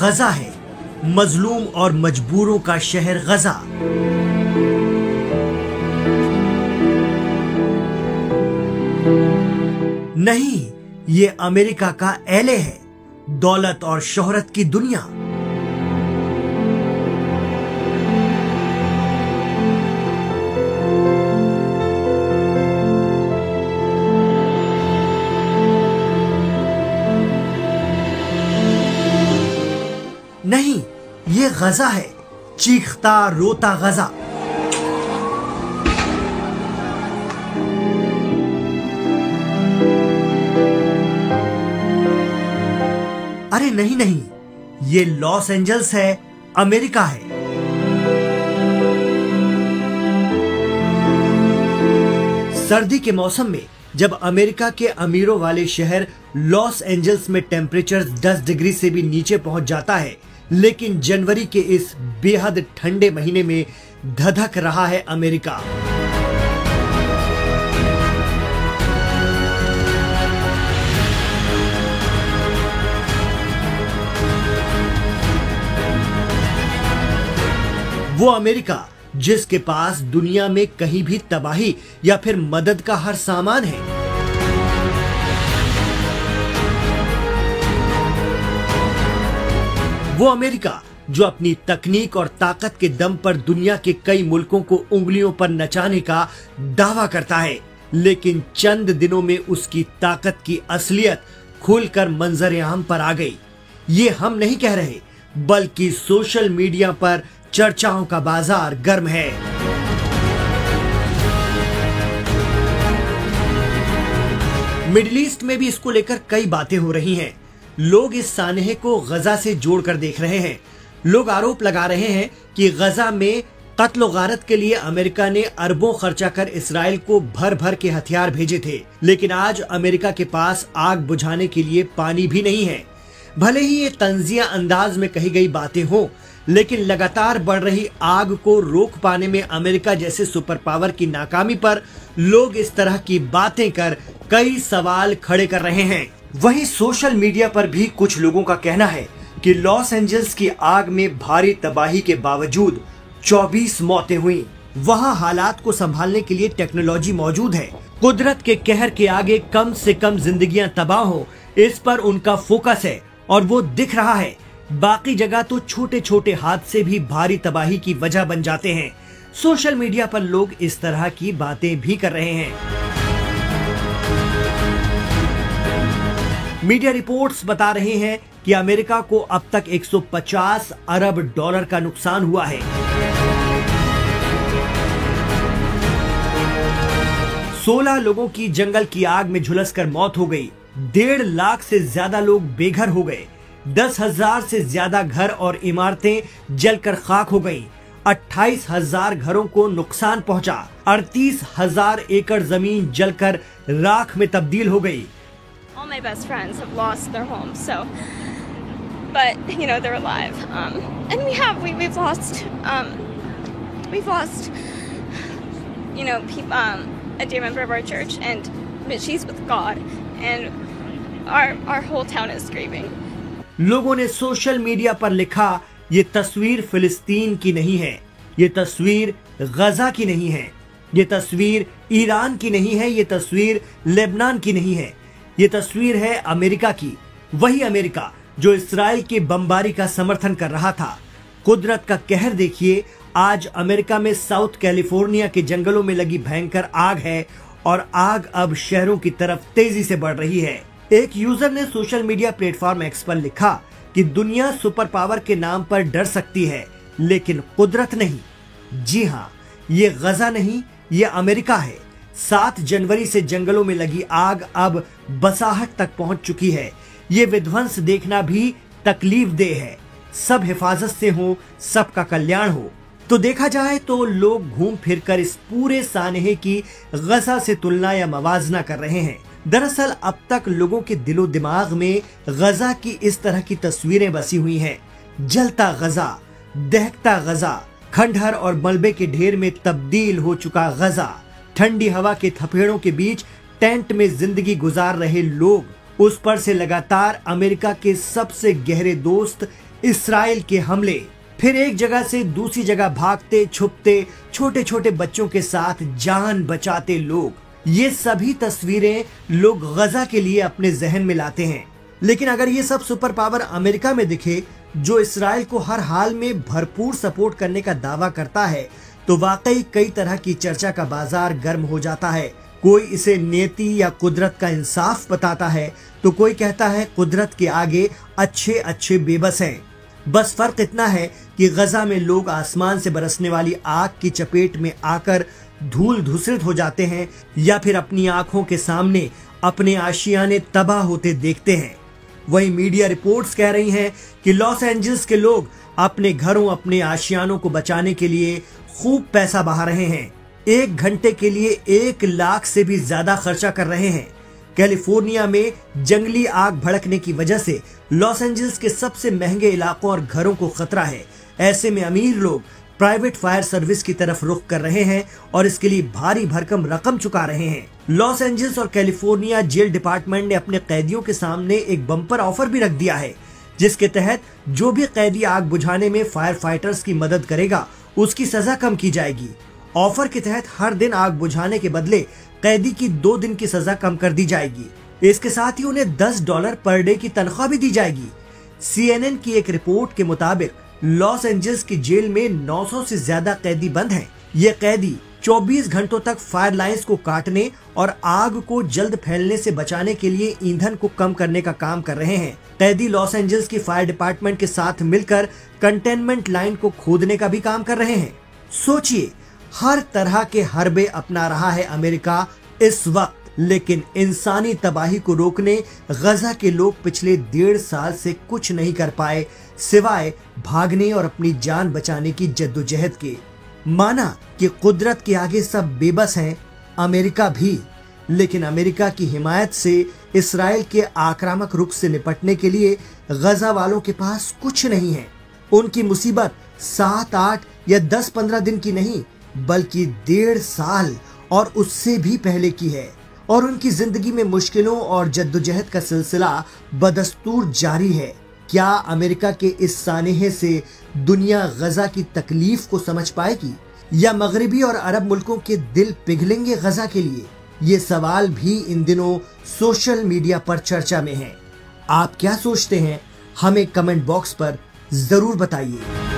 गजा है, मजलूम और मजबूरों का शहर गजा। नहीं, ये अमेरिका का एले है, दौलत और शोहरत की दुनिया। नहीं, ये गजा है, चीखता रोता गजा। अरे नहीं नहीं, ये लॉस एंजल्स है, अमेरिका है। सर्दी के मौसम में जब अमेरिका के अमीरों वाले शहर लॉस एंजल्स में टेम्परेचर 10 डिग्री से भी नीचे पहुंच जाता है, लेकिन जनवरी के इस बेहद ठंडे महीने में धधक रहा है अमेरिका। वो अमेरिका जिसके पास दुनिया में कहीं भी तबाही या फिर मदद का हर सामान है। वो अमेरिका जो अपनी तकनीक और ताकत के दम पर दुनिया के कई मुल्कों को उंगलियों पर नचाने का दावा करता है, लेकिन चंद दिनों में उसकी ताकत की असलियत खुलकर मंजर आम पर आ गई। ये हम नहीं कह रहे, बल्कि सोशल मीडिया पर चर्चाओं का बाजार गर्म है। मिडिल ईस्ट में भी इसको लेकर कई बातें हो रही हैं। लोग इस सानहे को गजा से जोड़कर देख रहे हैं। लोग आरोप लगा रहे हैं कि गजा में कत्ल गारत के लिए अमेरिका ने अरबों खर्चा कर इसराइल को भर भर के हथियार भेजे थे, लेकिन आज अमेरिका के पास आग बुझाने के लिए पानी भी नहीं है। भले ही ये तंजिया अंदाज में कही गई बातें हों, लेकिन लगातार बढ़ रही आग को रोक पाने में अमेरिका जैसे सुपर पावर की नाकामी पर लोग इस तरह की बातें कर कई सवाल खड़े कर रहे हैं। वहीं सोशल मीडिया पर भी कुछ लोगों का कहना है कि लॉस एंजल्स की आग में भारी तबाही के बावजूद 24 मौतें हुई। वहां हालात को संभालने के लिए टेक्नोलॉजी मौजूद है। कुदरत के कहर के आगे कम से कम जिंदगियां तबाह हो, इस पर उनका फोकस है और वो दिख रहा है। बाकी जगह तो छोटे छोटे हादसे भी भारी तबाही की वजह बन जाते हैं। सोशल मीडिया पर लोग इस तरह की बातें भी कर रहे हैं। मीडिया रिपोर्ट्स बता रहे हैं कि अमेरिका को अब तक 150 अरब डॉलर का नुकसान हुआ है। 16 लोगों की जंगल की आग में झुलसकर मौत हो गई। 1.5 लाख से ज्यादा लोग बेघर हो गए। 10,000 से ज्यादा घर और इमारतें जलकर खाक हो गईं। 28,000 घरों को नुकसान पहुंचा। 38,000 एकड़ जमीन जलकर राख में तब्दील हो गई। All my best friends have lost their homes, so, but you know they're alive, and we've lost, you know, people, a dear member of our church, but she's with God, and our whole town is grieving. लोगों ने social media पर लिखा, ये तस्वीर फिलिस्तीन की नहीं है, ये तस्वीर गजा की नहीं है, ये तस्वीर ईरान की नहीं है, ये तस्वीर लेबनान की नहीं है, ये तस्वीर है अमेरिका की। वही अमेरिका जो इसराइल की बमबारी का समर्थन कर रहा था। कुदरत का कहर देखिए, आज अमेरिका में साउथ कैलिफोर्निया के जंगलों में लगी भयंकर आग है और आग अब शहरों की तरफ तेजी से बढ़ रही है। एक यूजर ने सोशल मीडिया प्लेटफॉर्म एक्स पर लिखा कि दुनिया सुपर पावर के नाम पर डर सकती है, लेकिन कुदरत नहीं। जी हाँ, ये गजा नहीं, ये अमेरिका है। 7 जनवरी से जंगलों में लगी आग अब बसाहट तक पहुंच चुकी है। ये विध्वंस देखना भी तकलीफ देह है। सब हिफाजत से हो, सबका कल्याण हो। तो देखा जाए तो लोग घूम फिरकर इस पूरे सानहे की गजा से तुलना या मवाजना कर रहे हैं। दरअसल अब तक लोगों के दिलो दिमाग में गजा की इस तरह की तस्वीरें बसी हुई हैं। जलता गजा, दहकता गजा, खंडहर और मलबे के ढेर में तब्दील हो चुका गजा, ठंडी हवा के थपेड़ों के बीच टेंट में जिंदगी गुजार रहे लोग, उस पर से लगातार अमेरिका के सबसे गहरे दोस्त इसराइल के हमले, फिर एक जगह से दूसरी जगह भागते छुपते छोटे छोटे बच्चों के साथ जान बचाते लोग, ये सभी तस्वीरें लोग गजा के लिए अपने जहन में लाते हैं। लेकिन अगर ये सब सुपर पावर अमेरिका में दिखे, जो इसराइल को हर हाल में भरपूर सपोर्ट करने का दावा करता है, तो वाकई कई तरह की चर्चा का बाजार गर्म हो जाता है। कोई इसे नियति या कुदरत का इंसाफ बताता है, तो कोई कहता है कुदरत के आगे अच्छे अच्छे बेबस हैं। बस फर्क इतना है कि गजा में लोग आसमान से बरसने वाली आग की चपेट में आकर धूल धूसरित हो जाते हैं, या फिर अपनी आंखों के सामने अपने आशियाने तबाह होते देखते हैं। वही मीडिया रिपोर्ट्स कह रही हैं कि लॉस एंजल्स के लोग अपने घरों, अपने आशियानों को बचाने के लिए खूब पैसा बहा रहे हैं। 1 घंटे के लिए 1 लाख से भी ज्यादा खर्चा कर रहे हैं। कैलिफोर्निया में जंगली आग भड़कने की वजह से लॉस एंजल्स के सबसे महंगे इलाकों और घरों को खतरा है। ऐसे में अमीर लोग प्राइवेट फायर सर्विस की तरफ रुख कर रहे हैं और इसके लिए भारी भरकम रकम चुका रहे हैं। लॉस एंजल्स और कैलिफोर्निया जेल डिपार्टमेंट ने अपने कैदियों के सामने एक बम्पर ऑफर भी रख दिया है, जिसके तहत जो भी कैदी आग बुझाने में फायर फाइटर्स की मदद करेगा, उसकी सजा कम की जाएगी। ऑफर के तहत हर दिन आग बुझाने के बदले कैदी की 2 दिन की सजा कम कर दी जाएगी। इसके साथ ही उन्हें $10 पर डे की तनख्वाह भी दी जाएगी। CNN की एक रिपोर्ट के मुताबिक लॉस एंजल्स की जेल में 900 से ज्यादा कैदी बंद हैं। ये कैदी 24 घंटों तक फायर लाइंस को काटने और आग को जल्द फैलने से बचाने के लिए ईंधन को कम करने का काम कर रहे हैं। कैदी लॉस एंजल्स की फायर डिपार्टमेंट के साथ मिलकर कंटेनमेंट लाइन को खोदने का भी काम कर रहे हैं। सोचिए, हर तरह के हरबे अपना रहा है अमेरिका इस वक्त, लेकिन इंसानी तबाही को रोकने गजा के लोग पिछले 1.5 साल से कुछ नहीं कर पाए, सिवाय भागने और अपनी जान बचाने की जद्दोजहद के। माना कि कुदरत के आगे सब बेबस हैं, अमेरिका भी, लेकिन अमेरिका की हिमायत से इसराइल के आक्रामक रुख से निपटने के लिए गजा वालों के पास कुछ नहीं है। उनकी मुसीबत 7, 8 या 10-15 दिन की नहीं, बल्कि 1.5 साल और उससे भी पहले की है। और उनकी जिंदगी में मुश्किलों और जद्दोजहद का सिलसिला बदस्तूर जारी है। क्या अमेरिका के इस सानेहे से दुनिया गजा की तकलीफ को समझ पाएगी, या मगरबी और अरब मुल्कों के दिल पिघलेंगे गजा के लिए? ये सवाल भी इन दिनों सोशल मीडिया पर चर्चा में है। आप क्या सोचते हैं? हमें कमेंट बॉक्स पर जरूर बताइए।